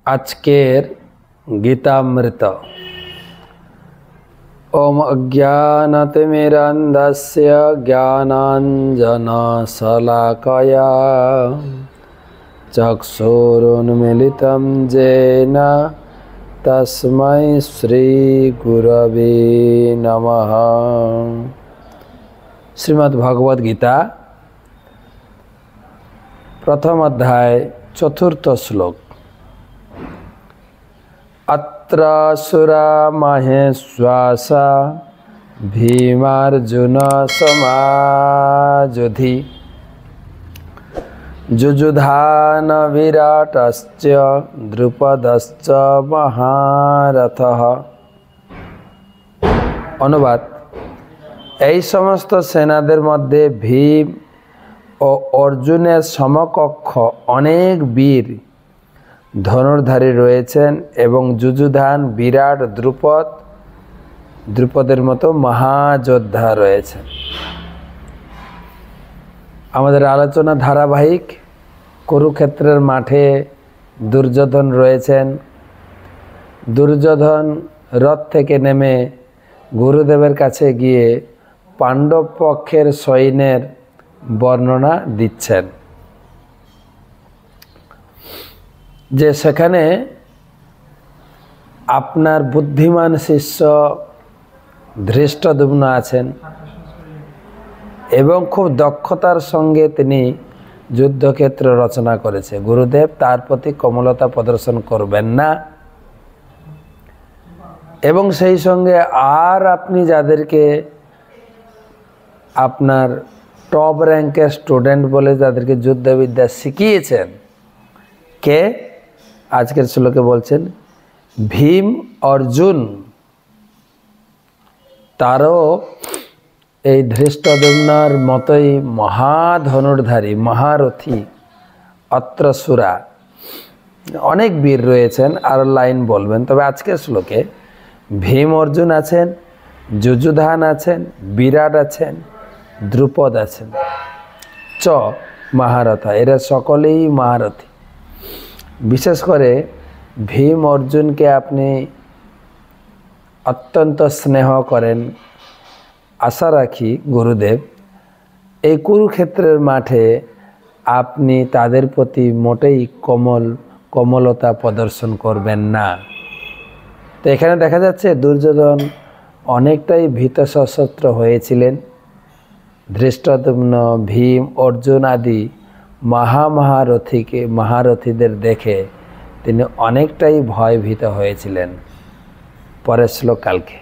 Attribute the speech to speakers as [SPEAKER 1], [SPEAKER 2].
[SPEAKER 1] आजकेर गीतामृत। ओम अज्ञानतिमिरन्धस्य ज्ञानाञ्जनशलाकया चक्षुरुन्मीलितं येन तस्मै श्रीगुरवे नमः। श्रीमद्भगवद गीता प्रथम अध्याय चतुर्थ श्लोक। अत्र सुरा महेश्वासा भीमार्जुन समाजुधि जुजुधान विराटश्च द्रुपदश्च महारथः। अनुवाद, এই সমস্ত সেনাদের মধ্যে ভীম ও অর্জুনের সমকক্ষ অনেক বীর ধনুর্ধারী রয়েছেন এবং যুযুধান, বিরাট, দ্রুপদের মতো মহাযোদ্ধা রয়েছেন। আমাদের আলোচনা ধারাবাহিক। কুরুক্ষেত্রের মাঠে দুর্যোধন রয়েছেন। দুর্যোধন রথ থেকে নেমে গুরুদেবের কাছে গিয়ে পাণ্ডব পক্ষের সৈন্যের বর্ণনা দিচ্ছেন যে সেখানে আপনার বুদ্ধিমান শিষ্য ধৃষ্টদ্যুম্ন আছেন এবং খুব দক্ষতার সঙ্গে তিনি যুদ্ধক্ষেত্র রচনা করেছে। গুরুদেব তার প্রতি কোমলতা প্রদর্শন করবেন না এবং সেই সঙ্গে আর আপনি যাদেরকে আপনার টপ র্যাঙ্কের স্টুডেন্ট বলে যাদেরকে যুদ্ধবিদ্যা শিখিয়েছেন, কে? আজকের শ্লোকে বলছেন ভীম, অর্জুন, তারও এই ধৃষ্টদ্যুম্নর মতোই মহাধনুর্ধারী, মহারথী, অত্রসুরা অনেক বীর রয়েছেন। আর লাইন বলবেন, তবে আজকের শ্লোকে ভীম অর্জুন আছেন, যুযুধান আছেন, বিরাট আছেন, দ্রুপদ আছেন, চ মহারথা, এরা সকলেই মহারথী। বিশেষ করে ভীম অর্জুনকে আপনি অত্যন্ত স্নেহ করেন। আশা রাখি গুরুদেব এই কুরুক্ষেত্রের মাঠে আপনি তাদের প্রতি মোটেই কোমলতা প্রদর্শন করবেন না। তো এখানে দেখা যাচ্ছে দুর্যোধন অনেকটাই ভীত সশস্ত্র হয়েছিলেন। ধৃষ্টদ্যুম্ন, ভীম, অর্জুন আদি মহারথীদের দেখে তিনি অনেকটাই ভয়ভীত হয়েছিলেন। পরের শ্লোক কালকে।